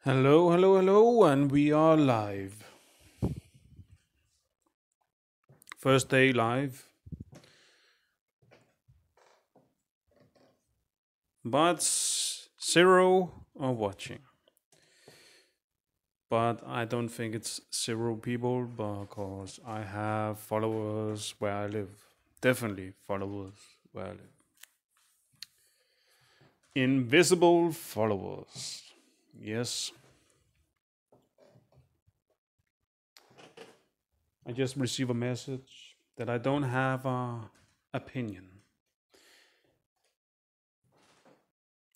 Hello, hello, hello, and we are live. First day live, but zero are watching. But I don't think it's zero people because I have followers where I live. Definitely followers where I live. Invisible followers. Yes. I just received a message that I don't have a opinion.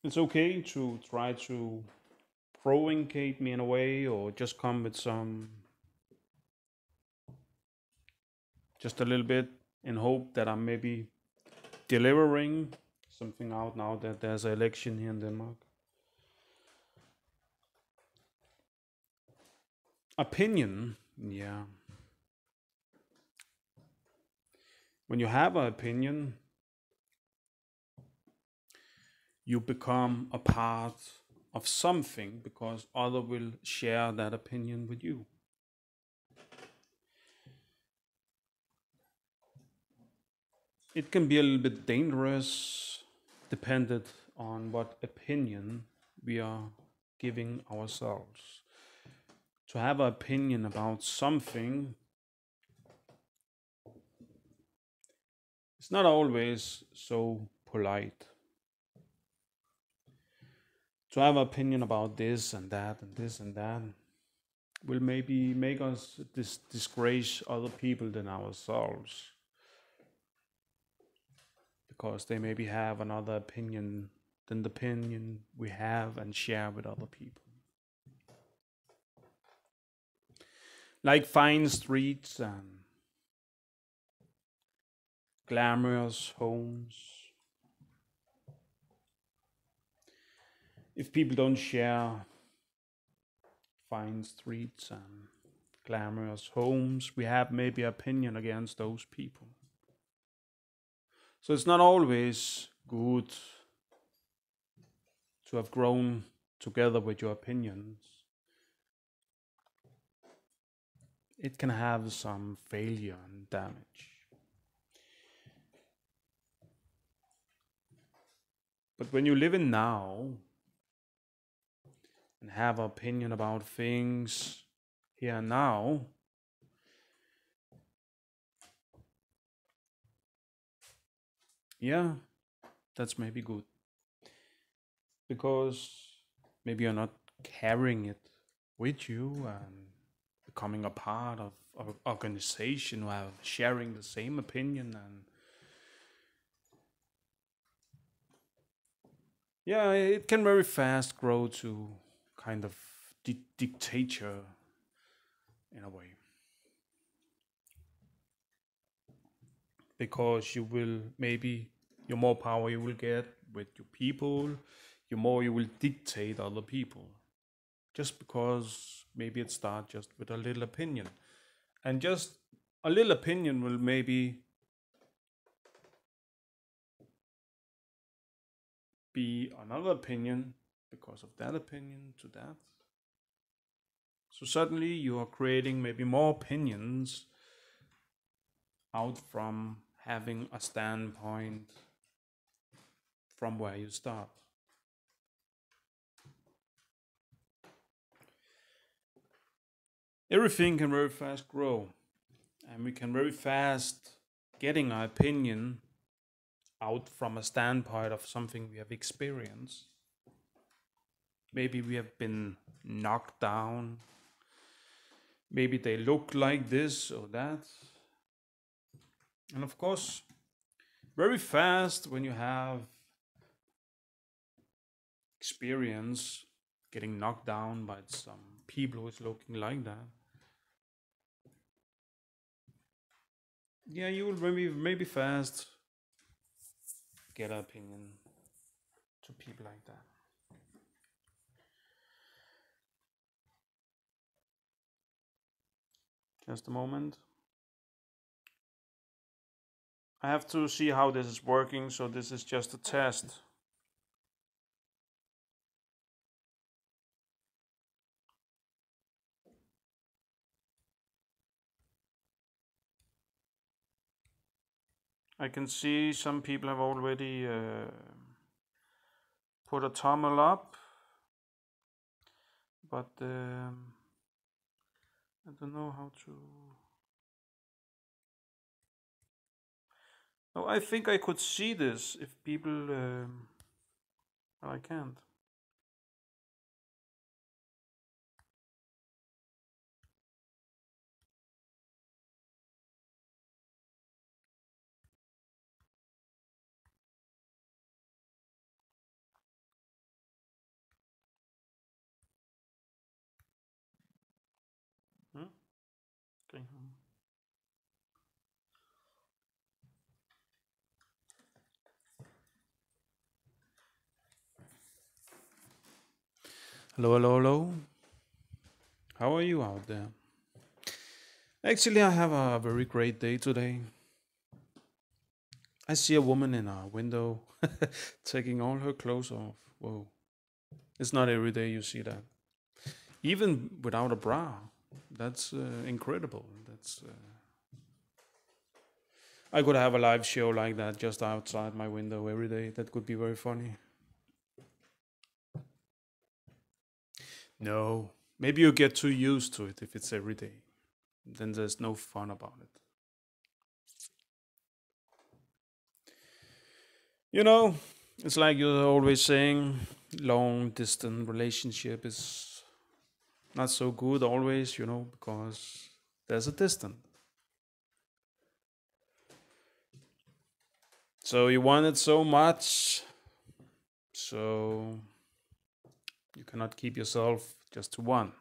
It's okay to try to provocate me in a way or just come with some just a little bit in hope that I'm maybe delivering something out now that there's an election here in Denmark. Opinion, yeah. When you have an opinion, you become a part of something because other will share that opinion with you. It can be a little bit dangerous dependent on what opinion we are giving ourselves. To have an opinion about something is not always so polite. To have an opinion about this and that and this and that will maybe make us disgrace other people than ourselves because they maybe have another opinion than the opinion we have and share with other people. Like fine streets and glamorous homes. If people don't share fine streets and glamorous homes, we have maybe opinion against those people. So it's not always good to have grown together with your opinions. It can have some failure and damage. But when you live in now and have an opinion about things here and now, yeah, that's maybe good. Because maybe you're not carrying it with you and becoming a part of an organization who are sharing the same opinion, and yeah, it can very fast grow to kind of dictator in a way, because you will maybe your more power you will get with your people, your more you will dictate other people, just because maybe it starts just with a little opinion, and just a little opinion will maybe be another opinion because of that opinion to that. So suddenly you are creating maybe more opinions out from having a standpoint from where you start. Everything can very fast grow, and we can very fast getting our opinion out from a standpoint of something we have experienced. Maybe we have been knocked down. Maybe they look like this or that. And of course, very fast when you have experience getting knocked down by some people who is looking like that, yeah, you will maybe fast get an opinion to people like that. Just a moment. I have to see how this is working, so this is just a test. I can see some people have already put a thumbs up, but I don't know how to. Oh, I think I could see this if people. Well, I can't. Hmm? Okay. Hello, hello, hello. How are you out there? Actually, I have a very great day today. I see a woman in a window taking all her clothes off. Whoa. It's not every day you see that. Even without a bra. That's incredible. I could have a live show like that just outside my window every day. That could be very funny. No. Maybe you get too used to it if it's every day. Then there's no fun about it. You know, it's like you're always saying long distance relationship is not so good always, because there's a distance. So you want it so much, so you cannot keep yourself just to one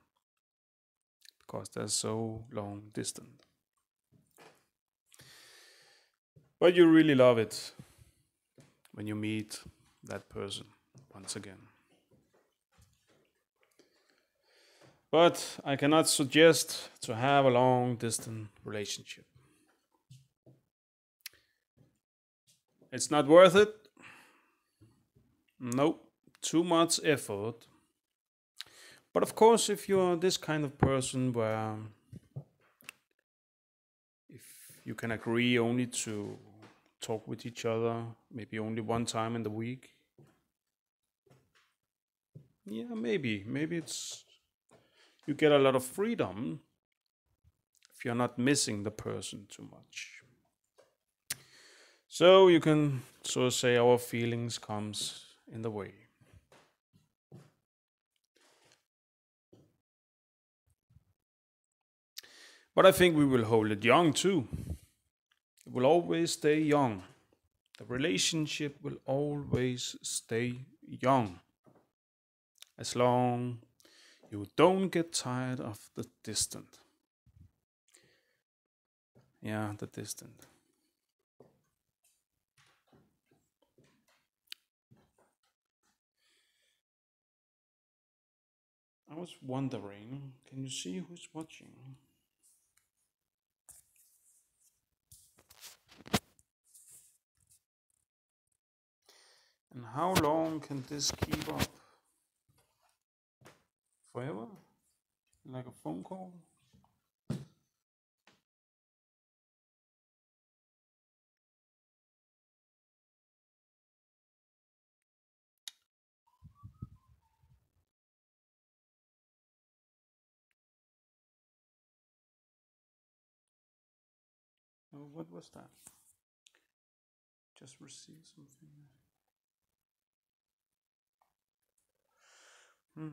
because there's so long distance. But you really love it when you meet that person once again. But I cannot suggest to have a long distance relationship. It's not worth it. Nope. Too much effort. But of course, if you're this kind of person where if you can agree only to talk with each other, maybe only one time in the week, yeah, maybe it's you get a lot of freedom if you're not missing the person too much. So you can so say our feelings comes in the way. But I think we will hold it young too. It will always stay young. The relationship will always stay young. As long you don't get tired of the distant. Yeah, the distant. I was wondering, can you see who's watching? And how long can this keep up? Forever? Like a phone call? Oh, what was that? Just received something. Hmm.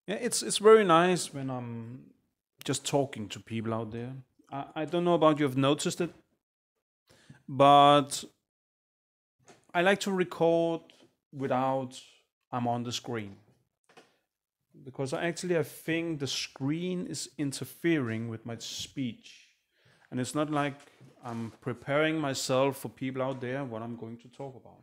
Yeah, it's very nice when I'm just talking to people out there. I don't know about you have noticed it, but I like to record without I'm on the screen because I think the screen is interfering with my speech, and it's not like I'm preparing myself for people out there what I'm going to talk about.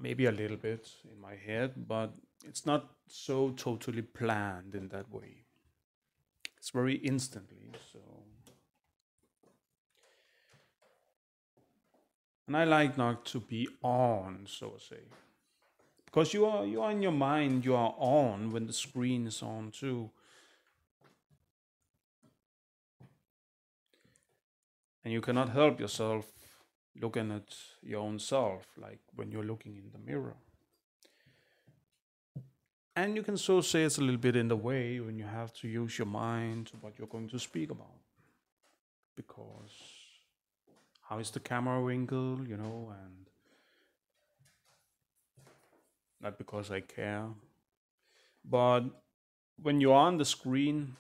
Maybe a little bit in my head, but it's not so totally planned in that way. It's very instantly. So, And I like not to be on, so to say. Because you are in your mind, you are on when the screen is on too. And you cannot help yourself looking at your own self, like when you're looking in the mirror. And you can so say it's a little bit in the way when you have to use your mind to what you're going to speak about. Because how is the camera angle, and not because I care. But when you're on the screen,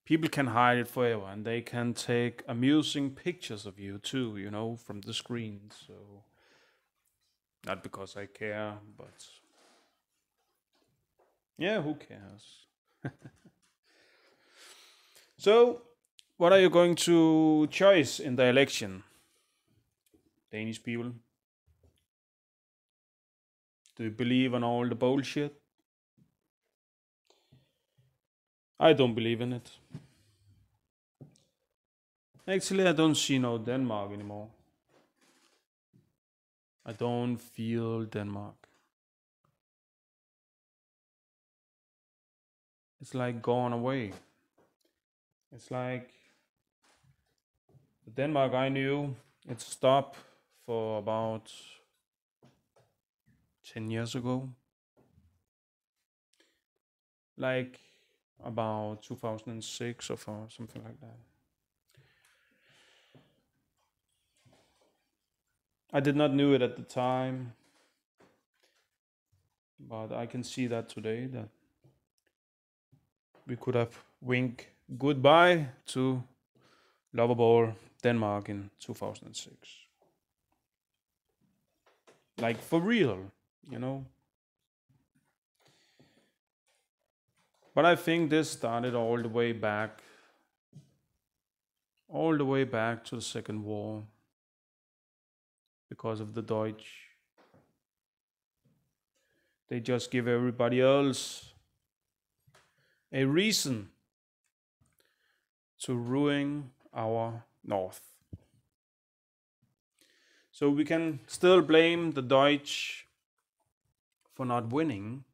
people can hide it forever and they can take amusing pictures of you too, from the screen. So, not because I care, but yeah, who cares? So, what are you going to choose in the election, Danish people? Do you believe in all the bullshit? I don't believe in it. Actually, I don't see no Denmark anymore. I don't feel Denmark. It's like gone away. It's like the Denmark I knew, it stopped for about 10 years ago. Like about 2006 or something like that. I did not knew it at the time, but I can see that today that we could have winked goodbye to lovable Denmark in 2006. Like for real. But I think this started all the way back to the Second War, because of the Deutsch. They just give everybody else a reason to ruin our North. So we can still blame the Deutsch for not winning.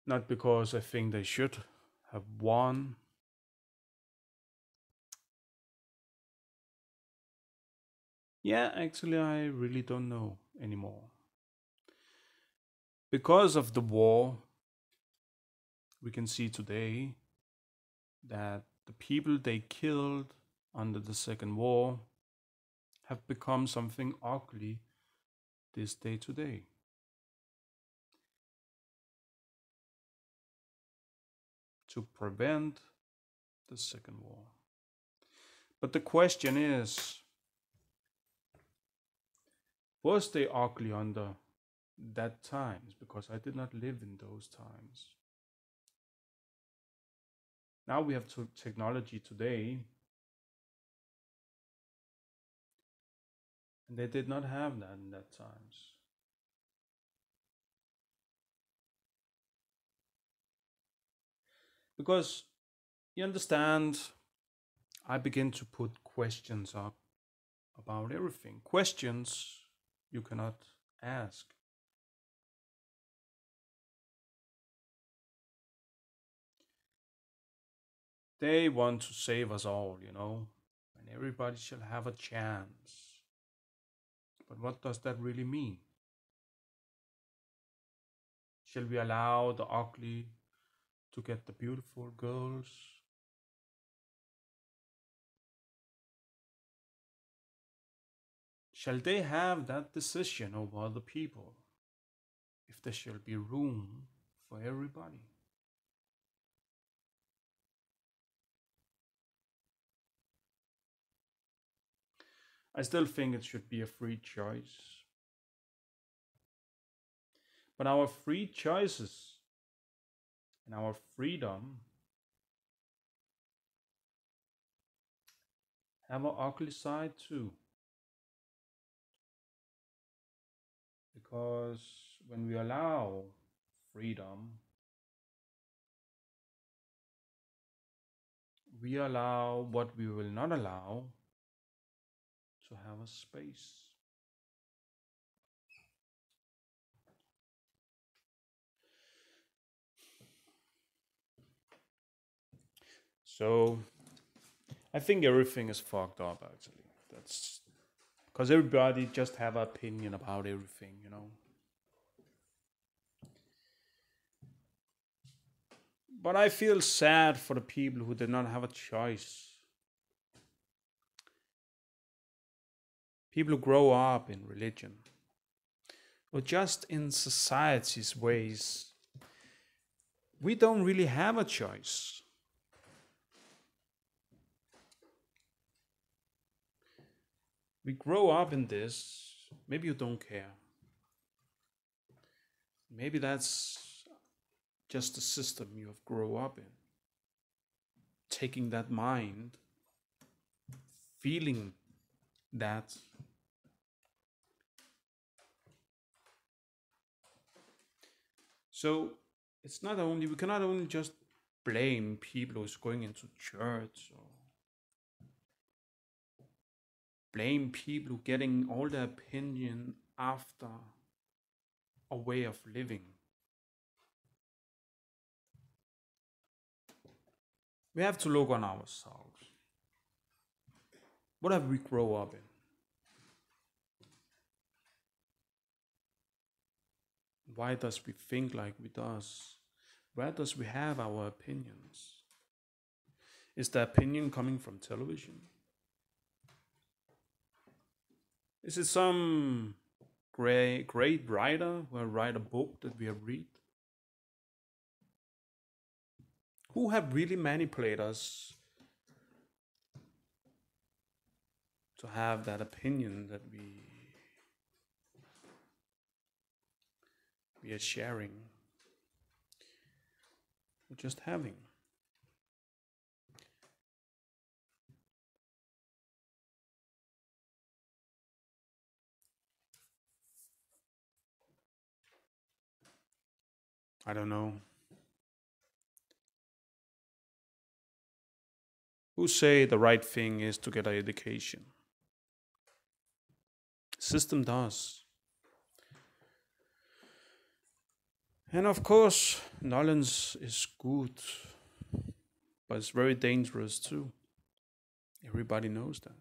Not because I think they should have won. Yeah, actually, I really don't know anymore. Because of the war, we can see today that the people they killed under the Second War have become something ugly this day today. To prevent the Second War. But the question is, was they ugly under that times? Because I did not live in those times. Now we have technology today, and they did not have that in that times. Because you understand, I begin to put questions up about everything. Questions you cannot ask. They want to save us all, and everybody shall have a chance. But what does that really mean? Shall we allow the ugly to get the beautiful girls? Shall they have that decision over other people if there shall be room for everybody? I still think it should be a free choice. But our free choices and our freedom have an ugly side too. Because when we allow freedom, we allow what we will not allow to have a space. So I think everything is fucked up actually. That's because everybody just have an opinion about everything, you know. But I feel sad for the people who did not have a choice. People who grow up in religion or just in society's ways. We don't really have a choice. We grow up in this. Maybe you don't care. Maybe that's just the system you have grown up in. Taking that mind, feeling that. So it's not only, we cannot only just blame people who's going into church or blame people who getting all their opinion after a way of living. We have to look on ourselves. What have we grown up in? Why does we think like we does? Where does we have our opinions? Is the opinion coming from television? Is it some great writer who write a book that we have read? Who have really manipulated us to have that opinion that we are sharing, or just having? I don't know. Who say the right thing is to get an education? System does. And of course, knowledge is good, but it's very dangerous too. Everybody knows that.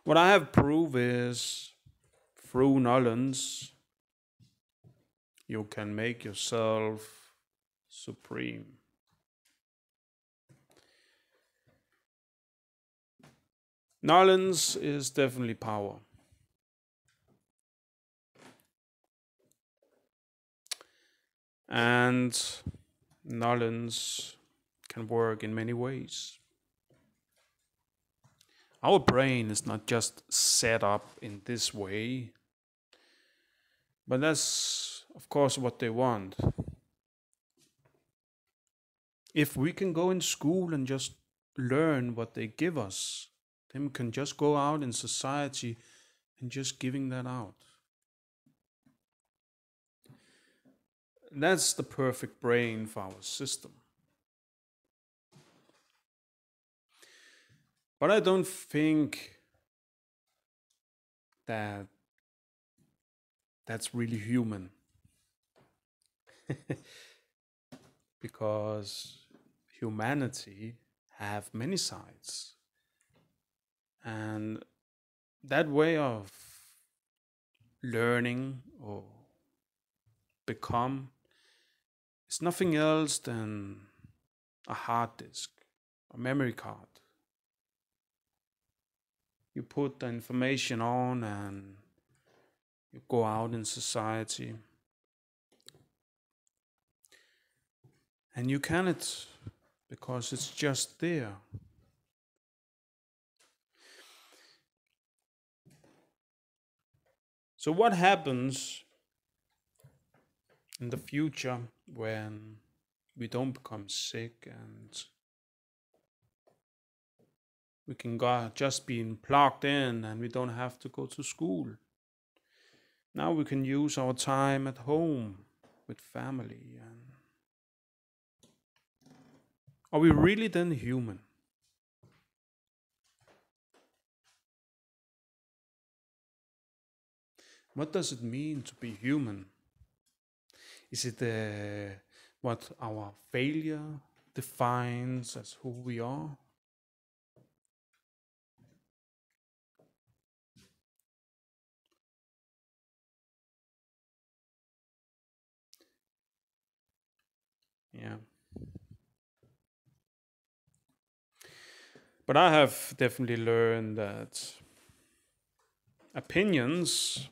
What I have proved is through knowledge, you can make yourself supreme. Knowledge is definitely power. And knowledge can work in many ways. Our brain is not just set up in this way, but that's, of course, what they want. If we can go in school and just learn what they give us, then we can just go out in society and just giving that out. That's the perfect brain for our system. But I don't think that that's really human. Because humanity have many sides. And that way of learning or become is nothing else than a hard disk, a memory card. You put the information on and you go out in society. And you cannot, because it's just there. So what happens in the future when we don't become sick and we can just be plugged in and we don't have to go to school? Now we can use our time at home with family and Are we really then human? What does it mean to be human? Is it what our failure defines as who we are? Yeah. But I have definitely learned that opinions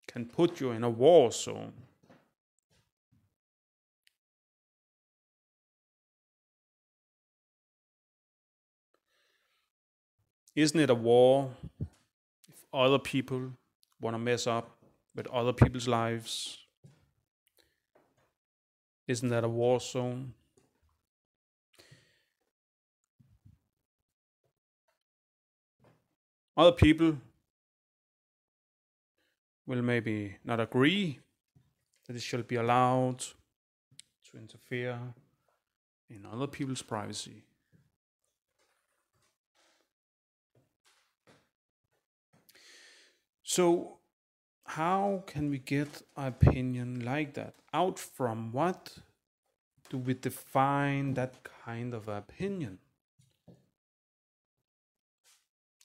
can put you in a war zone. Isn't it a war if other people want to mess up with other people's lives? Isn't that a war zone? Other people will maybe not agree that it should be allowed to interfere in other people's privacy. So, how can we get an opinion like that? Out from what do we define that kind of opinion?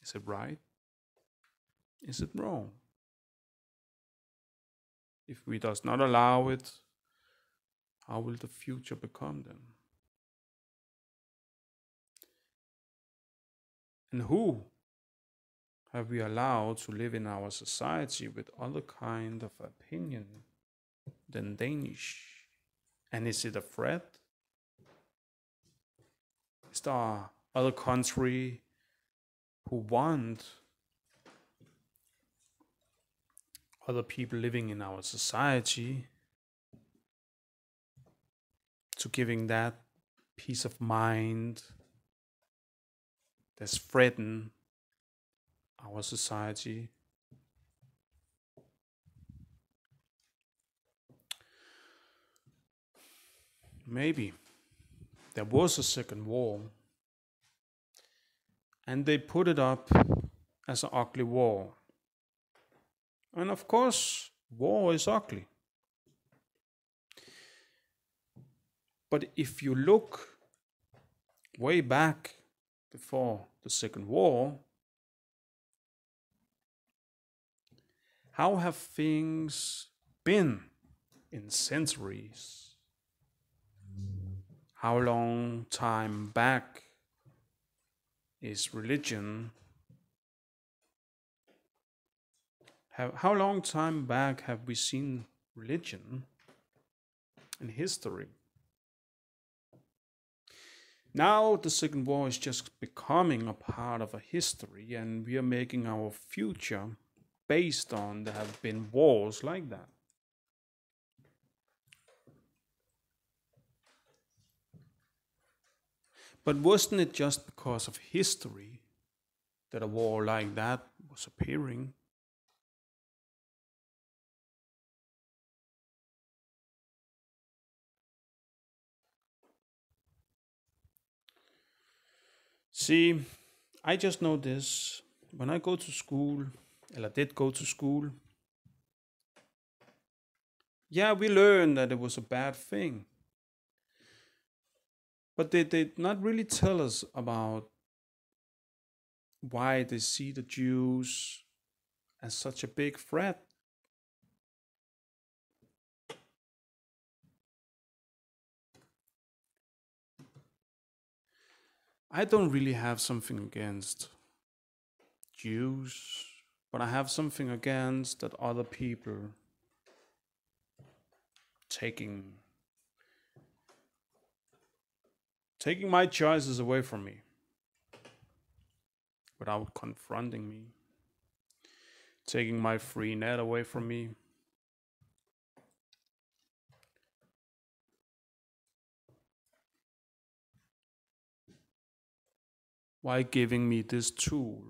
Is it right? Is it wrong? If we does not allow it, how will the future become then? And who have we allowed to live in our society with other kind of opinion than Danish? And is it a threat? Is there other country who want other people living in our society to giving that peace of mind that's threaten our society? Maybe there was a second war and they put it up as an ugly war. And of course, war is ugly. But if you look way back before the Second War, how have things been in centuries? How long time back is religion? How long time back have we seen religion in history? Now the Second War is just becoming a part of a history, and we are making our future based on there have been wars like that. But wasn't it just because of history that a war like that was appearing? See, I just know this. When I go to school, and I did go to school, yeah, we learned that it was a bad thing. But they did not really tell us about why they see the Jews as such a big threat. I don't really have something against Jews, but I have something against that other people taking taking my choices away from me without confronting me, taking my free net away from me. Why giving me this tool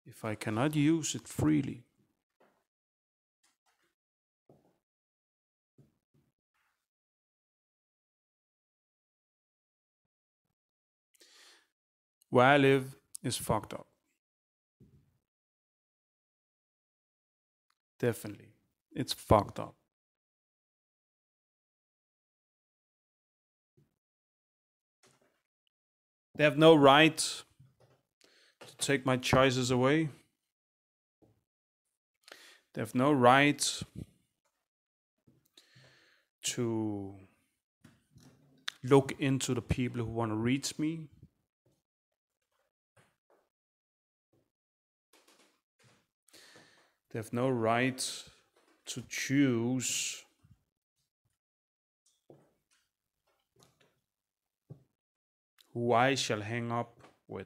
if I cannot use it freely? where I live is fucked up. Definitely. It's fucked up. They have no right to take my choices away. They have no right to look into the people who want to reach me. They have no right to choose who I shall hang up with.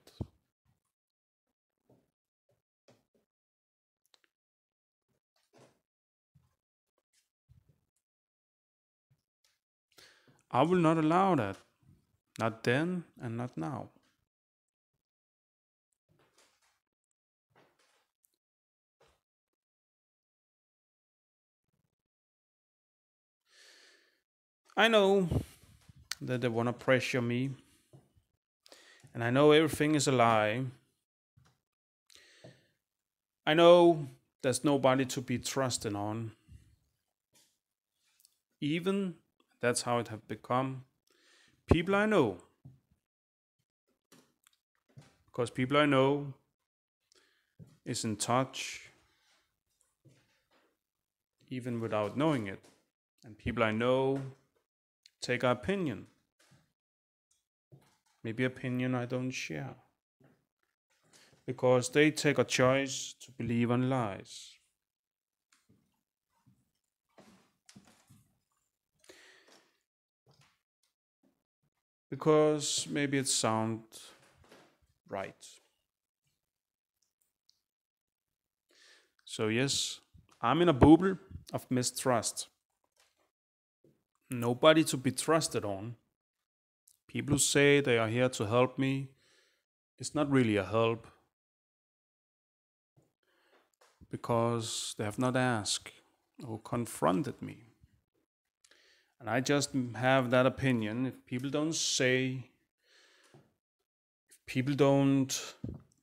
I will not allow that. Not then and not now. I know that they want to pressure me. And I know everything is a lie. I know there's nobody to be trusted on. Even that's how it have become. People I know. Because people I know is in touch even without knowing it. And people I know take our opinion. Maybe opinion I don't share. Because they take a choice to believe in lies. Because maybe it sounds right. So yes, I'm in a bubble of mistrust. Nobody to be trusted on. People who say they are here to help me, it's not really a help. Because they have not asked or confronted me. And I just have that opinion. If people don't say, if people don't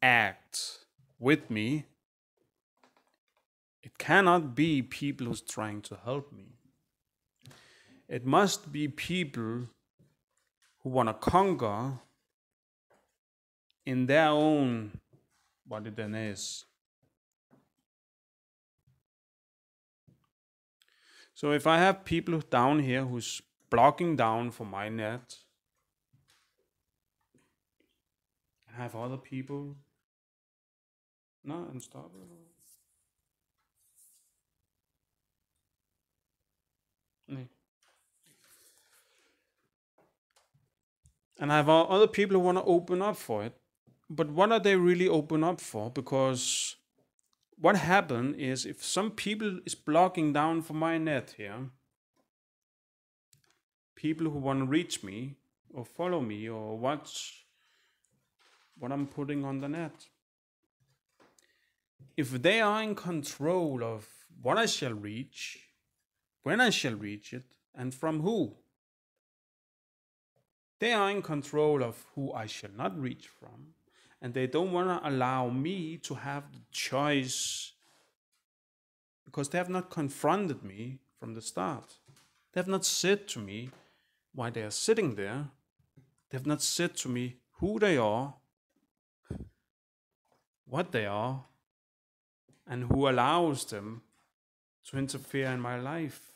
act with me, it cannot be people who's trying to help me. It must be people who want to conquer in their own what it then is. So if I have people down here who's blocking down for my net, I have other people. No, and stop. Nee. And I have other people who want to open up for it. But what are they really open up for? Because what happened is if some people is blocking down for my net here, people who want to reach me or follow me or watch what I'm putting on the net, if they are in control of what I shall reach, when I shall reach it, and from who, they are in control of who I shall not reach from, and they don't want to allow me to have the choice because they have not confronted me from the start. They have not said to me why they are sitting there. They have not said to me who they are, what they are, and who allows them to interfere in my life.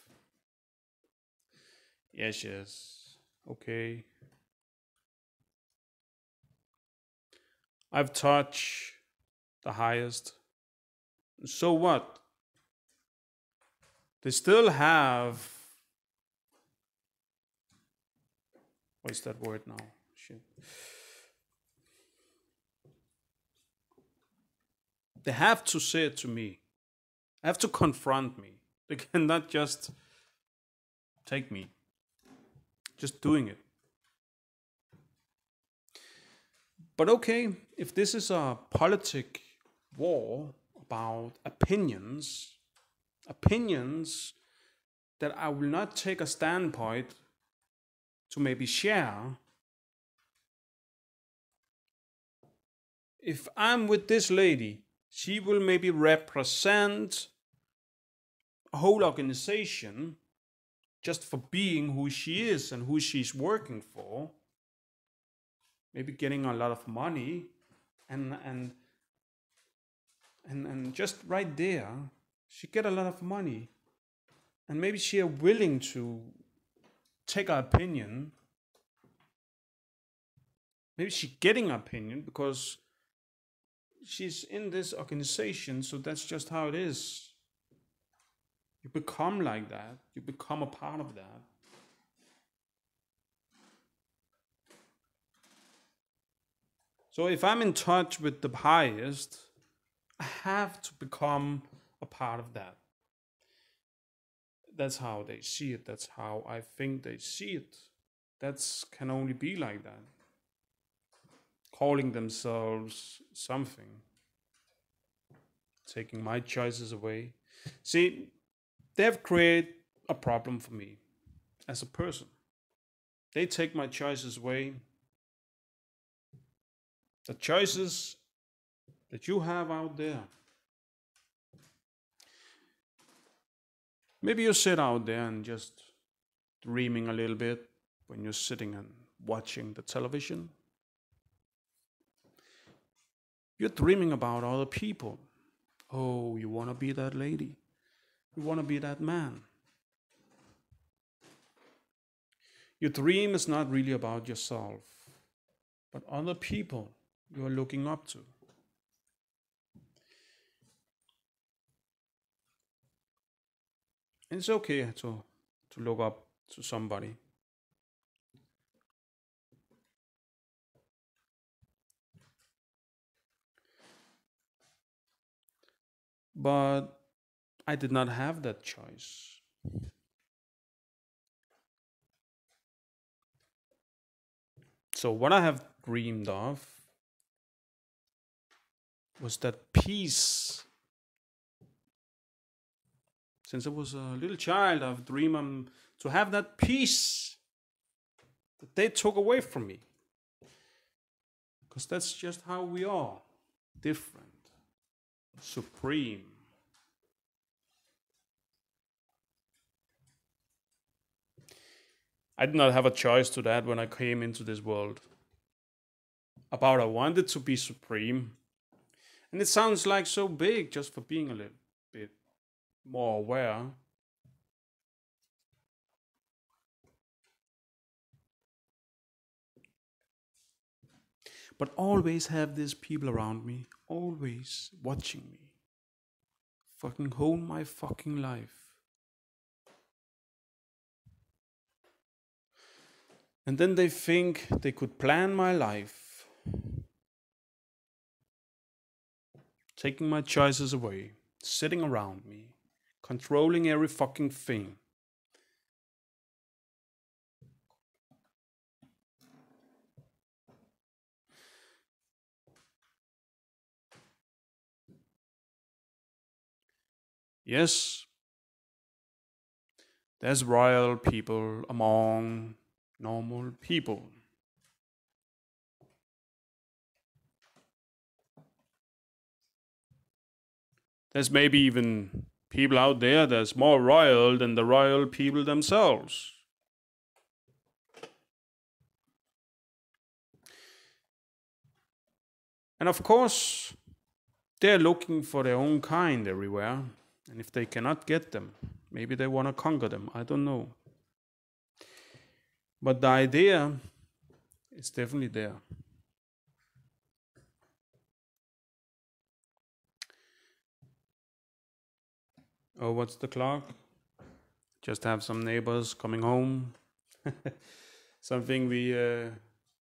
Yes, okay. I've touched the highest. So what? They still have. What's that word now? Shit. They have to say it to me. They have to confront me. They cannot just take me. Just doing it. But okay, if this is a politic war about opinions that I will not take a standpoint to maybe share, if I'm with this lady, she will maybe represent a whole organization just for being who she is and who she's working for. Maybe getting a lot of money, and just right there, she get a lot of money, and maybe she are willing to take our opinion. Maybe she getting our opinion because she's in this organization, so that's just how it is. You become like that. You become a part of that. So if I'm in touch with the highest, I have to become a part of that. That's how they see it. That's how I think they see it. That can only be like that. Calling themselves something. Taking my choices away. See, they have created a problem for me as a person. They take my choices away. The choices that you have out there. Maybe you sit out there and just dreaming a little bit when you're sitting and watching the television. You're dreaming about other people. Oh, you want to be that lady. You want to be that man. Your dream is not really about yourself, but other people you are looking up to. And it's okay to look up to somebody. But I did not have that choice. So what I have dreamed of was that peace. Since I was a little child, I've dreamed to have that peace that they took away from me. Because that's just how we are. Different. Supreme. I did not have a choice to that when I came into this world. About I wanted to be supreme. And it sounds like so big just for being a little bit more aware. But always have these people around me, always watching me. Fucking home my fucking life. And then they think they could plan my life. Taking my choices away, sitting around me, controlling every fucking thing. Yes, there's royal people among normal people. There's maybe even people out there that's more royal than the royal people themselves. And of course, they're looking for their own kind everywhere. And if they cannot get them, maybe they want to conquer them. I don't know. But the idea is definitely there. Oh, what's the clock? Just have some neighbors coming home. Something we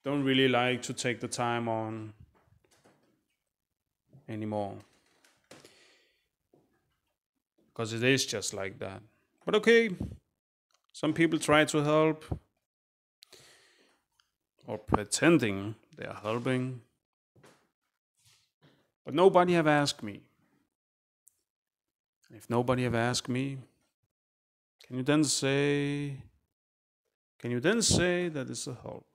don't really like to take the time on anymore. Because it is just like that. But okay, some people try to help. Or pretending they are helping. But nobody have asked me. If nobody have asked me, can you then say that it's a help?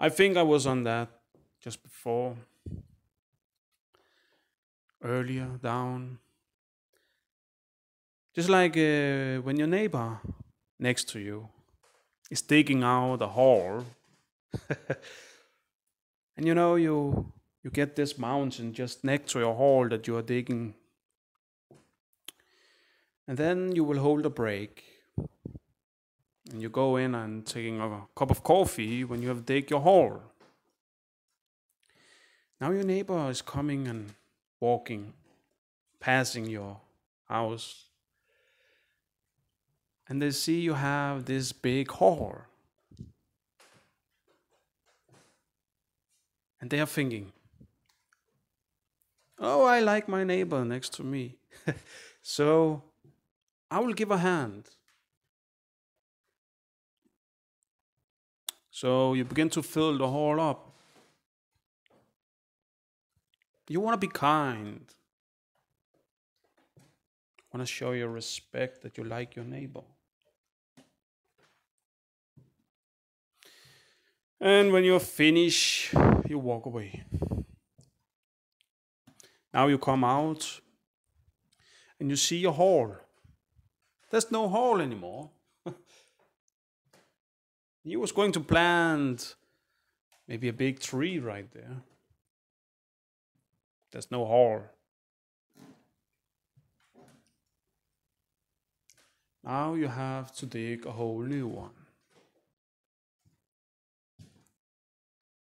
I think I was on that just before, earlier, down. Just like when your neighbor next to you is digging out a hole, and you get this mountain just next to your hole that you are digging, and then you will hold a break, and you go in and taking a cup of coffee when you have dug your hole. Now your neighbor is coming and walking, passing your house, and they see you have this big hole. And they are thinking, oh, I like my neighbor next to me. So I will give a hand. So you begin to fill the hole up. You want to be kind. You want to show your respect that you like your neighbor. And when you're finished, you walk away. Now you come out and you see your hole. There's no hole anymore. You was going to plant maybe a big tree right there. There's no hole. Now you have to dig a whole new one.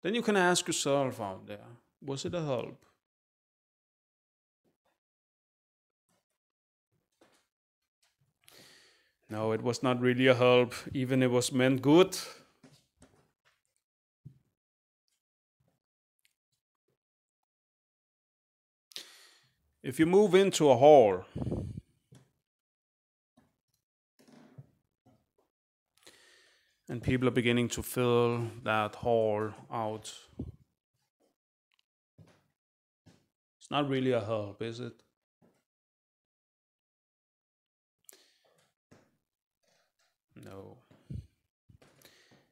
Then you can ask yourself out there, was it a help? No, it was not really a help, even it was meant good. If you move into a hall, and people are beginning to fill that hall out, it's not really a help, is it? No,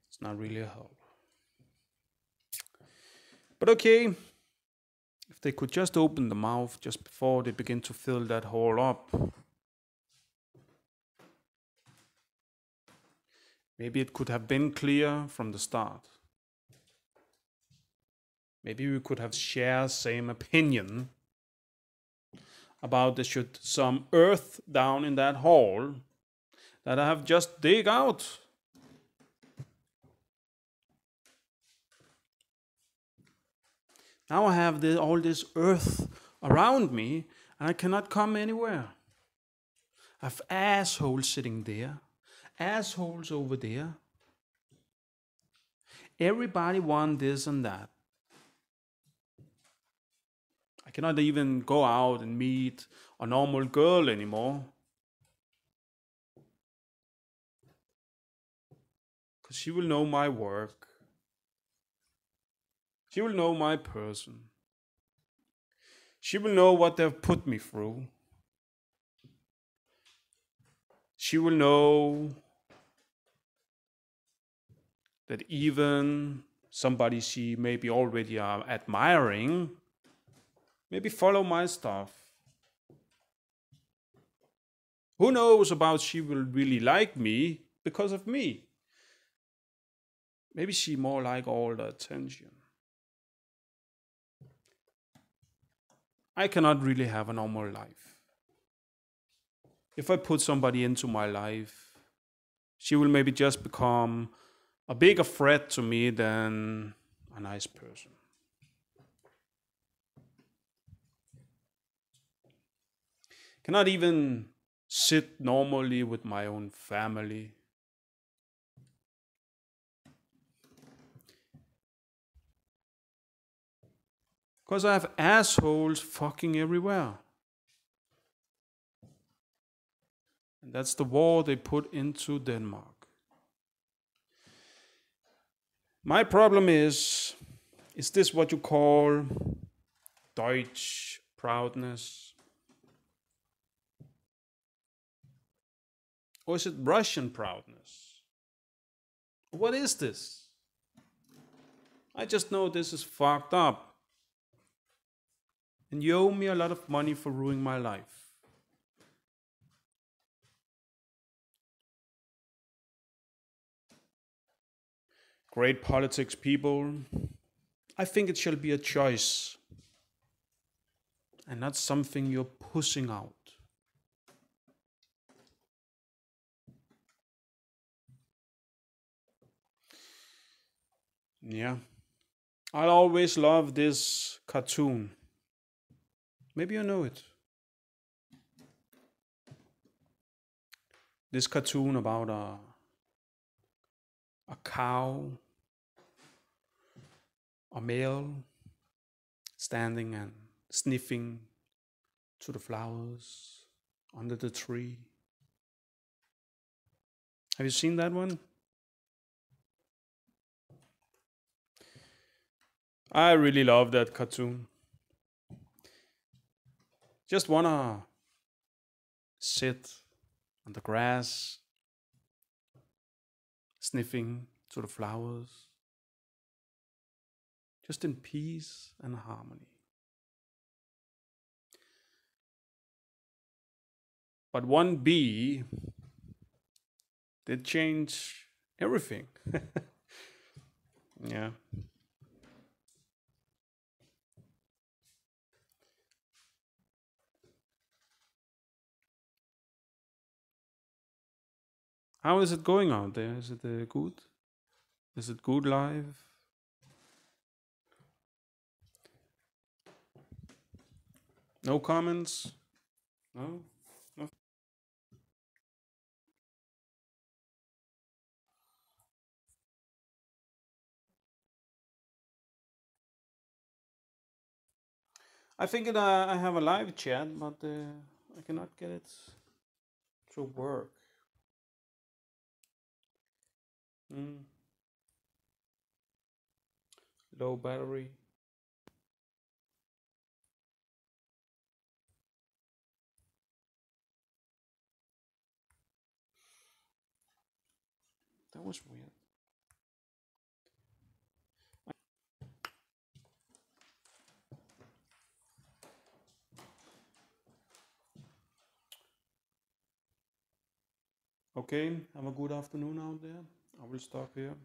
it's not really a help. But okay, if they could just open the mouth just before they begin to fill that hole up, maybe it could have been clear from the start. Maybe we could have shared same opinion about there should some earth down in that hole that I have just dig out. Now I have all this earth around me and I cannot come anywhere. I have assholes sitting there, assholes over there. Everybody wants this and that. I cannot even go out and meet a normal girl anymore. Because she will know my work. She will know my person. She will know what they've put me through. She will know that even somebody she maybe already are admiring, maybe follow my stuff. Who knows about she will really like me because of me? Maybe she more like all the attention. I cannot really have a normal life. If I put somebody into my life, she will maybe just become a bigger threat to me than a nice person. Cannot even sit normally with my own family. Because I have assholes fucking everywhere. And that's the war they put into Denmark. My problem is this what you call Deutsch proudness? Or is it Russian proudness? What is this? I just know this is fucked up. And you owe me a lot of money for ruining my life. Great politics, people. I think it shall be a choice and not something you're pushing out. Yeah. I'll always love this cartoon. Maybe you know it. This cartoon about a cow, a male, standing and sniffing to the flowers under the tree. Have you seen that one? I really love that cartoon. Just wanna sit on the grass, sniffing to the flowers, just in peace and harmony. But one bee did change everything. Yeah. How is it going out there? Is it good? Is it good live? No comments? No? No? I think I have a live chat, but I cannot get it to work. Mm. Low battery. That was weird. Okay, have a good afternoon out there. I will stop here.